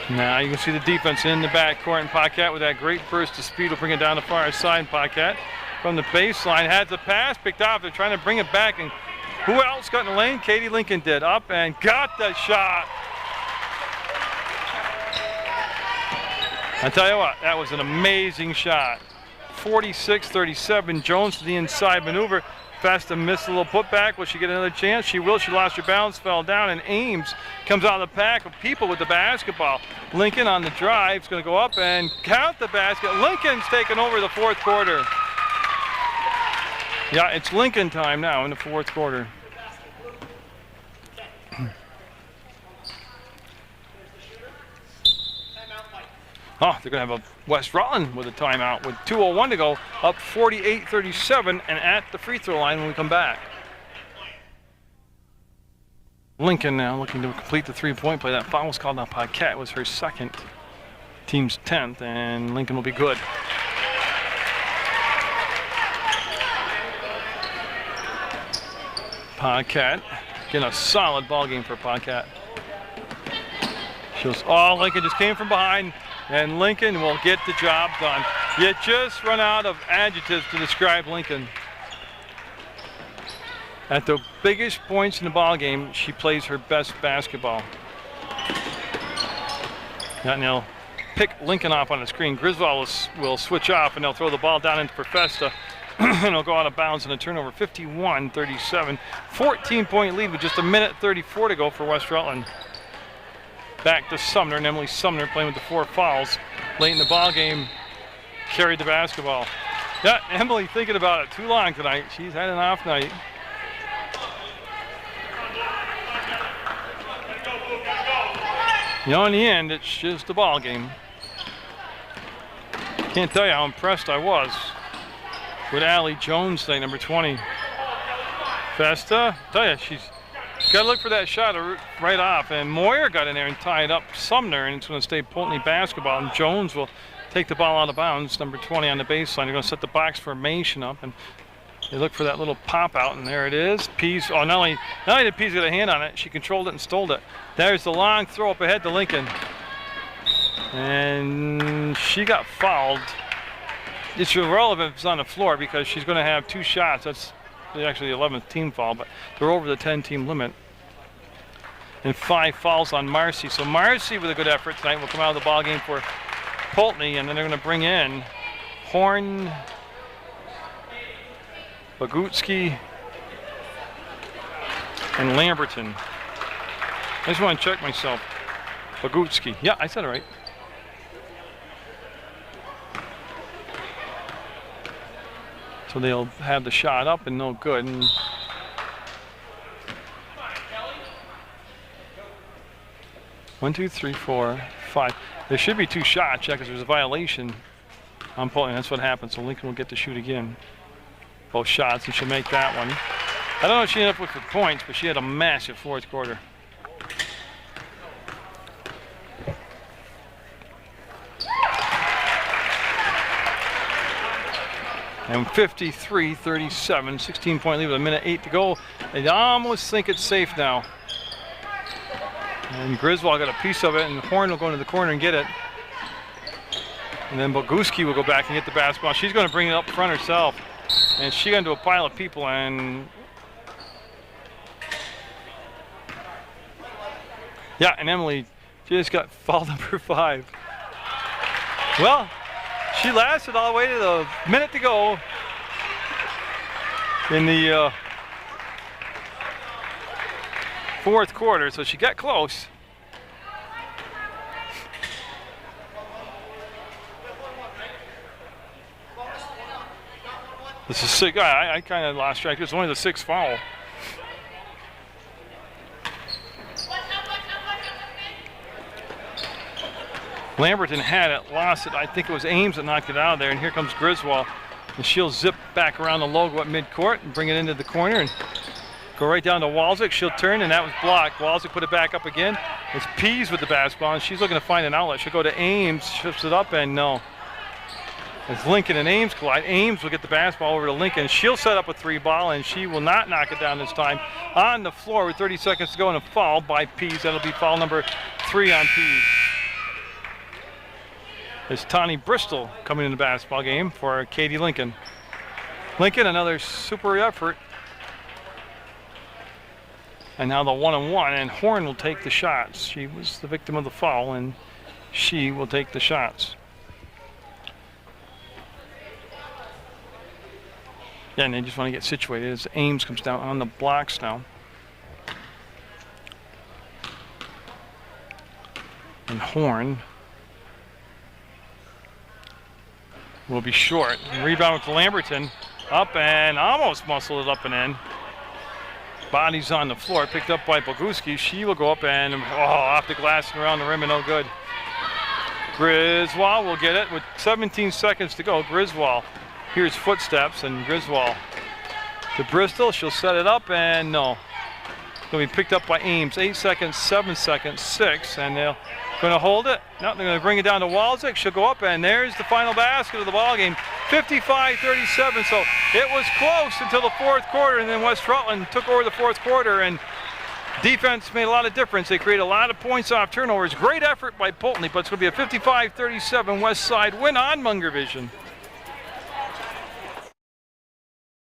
Now you can see the defense in the backcourt, and Paquette with that great burst of speed will bring it down the far side. Paquette from the baseline had the pass picked off. They're trying to bring it back, and who else got in the lane? Katie Lincoln did. Up and got the shot. I tell you what, that was an amazing shot. 46-37. Jones to the inside maneuver. Festa missed a little putback. Will she get another chance? She will. She lost her balance, fell down, and Ames comes out of the pack of people with the basketball. Lincoln on the drive is going to go up and count the basket. Lincoln's taking over the 4th quarter. Yeah, it's Lincoln time now in the 4th quarter. Oh, they're going to have a West Rutland with a timeout with 2:01 to go, up 48-37, and at the free throw line when we come back. Lincoln now looking to complete the 3-point play. That foul was called on Paquette. It was her 2nd, team's 10th, and Lincoln will be good. Paquette getting a solid ball game for Paquette. Lincoln just came from behind, and Lincoln will get the job done. You just run out of adjectives to describe Lincoln. At the biggest points in the ball game, she plays her best basketball. And they'll pick Lincoln off on the screen. Griswold will switch off, and they'll throw the ball down into Festa. And it'll go out of bounds in a turnover. 51-37. 14-point lead with just 1:34 to go for West Rutland. Back to Sumner, and Emily Sumner playing with the 4 fouls. Late in the ball game, carried the basketball. Yeah, Emily thinking about it too long tonight. She's had an off night. You know, in the end, it's just a ball game. Can't tell you how impressed I was with Allie Jones tonight, number 20. Festa, tell you, she's got to look for that shot right off. And Moyer got in there and tied up Sumner, and it's going to stay Poultney basketball. And Jones will take the ball out of bounds, number 20 on the baseline. They're going to set the box formation up, and they look for that little pop out, and there it is. Pease, not only did Pease get a hand on it, she controlled it and stole it. There's the long throw up ahead to Lincoln. And she got fouled. It's irrelevant if it's on the floor because she's going to have 2 shots. That's actually the 11th team foul, but they're over the 10-team limit. And 5 fouls on Marcy. So Marcy with a good effort tonight will come out of the ball game for Poultney, and then they're going to bring in Horn, Bogutsky, and Lamberton. I just want to check myself. Bogutsky. Yeah, I said it right. So they'll have the shot up and no good. And 1, 2, 3, 4, 5. There should be 2 shots, yeah, because there's a violation on Poultney. That's what happened. So Lincoln will get to shoot again. Both shots, and she'll make that one. I don't know if she ended up with the points, but she had a massive fourth quarter. And 53-37, 16-point lead with 1:08 to go. They almost think it's safe now. And Griswold got a piece of it, and Horn will go into the corner and get it. And then Boguski will go back and get the basketball. She's going to bring it up front herself. And she got into a pile of people, and yeah, and Emily just got foul number 5. Well, she lasted all the way to the minute to go in the fourth quarter, so she got close. This is sick. I kind of lost track. It's only the 6th foul. Lamberton had it, lost it. I think it was Ames that knocked it out of there, and here comes Griswold. And she'll zip back around the logo at midcourt and bring it into the corner and go right down to Walczyk. She'll turn, and that was blocked. Walczyk put it back up again. It's Pease with the basketball, and she's looking to find an outlet. She'll go to Ames, shifts it up, and no. As Lincoln and Ames collide, Ames will get the basketball over to Lincoln. She'll set up a 3-ball, and she will not knock it down this time. On the floor with 30 seconds to go, and a foul by Pease. That'll be foul number 3 on Pease. It's Tawny Bristol coming in the basketball game for Katie Lincoln. Lincoln, another super effort. And now the 1-on-1, and Horn will take the shots. She was the victim of the foul, and she will take the shots. Yeah, and they just want to get situated as Ames comes down on the blocks now. And Horn will be short. And rebound with Lamberton. Up and almost muscled it up and in. Body's on the floor, picked up by Boguski. She will go up and off the glass and around the rim and no good. Griswold will get it with 17 seconds to go. Griswold hears footsteps, and Griswold to Bristol. She'll set it up and no. Going to be picked up by Ames. 8 seconds, 7 seconds, 6, and they're going to hold it. No, they're going to bring it down to Walczyk. She'll go up, and there's the final basket of the ball game. 55-37, so it was close until the fourth quarter, and then West Rutland took over the fourth quarter, and defense made a lot of difference. They created a lot of points off turnovers. Great effort by Poultney, but it's going to be a 55-37 West Side win on Munger Vision.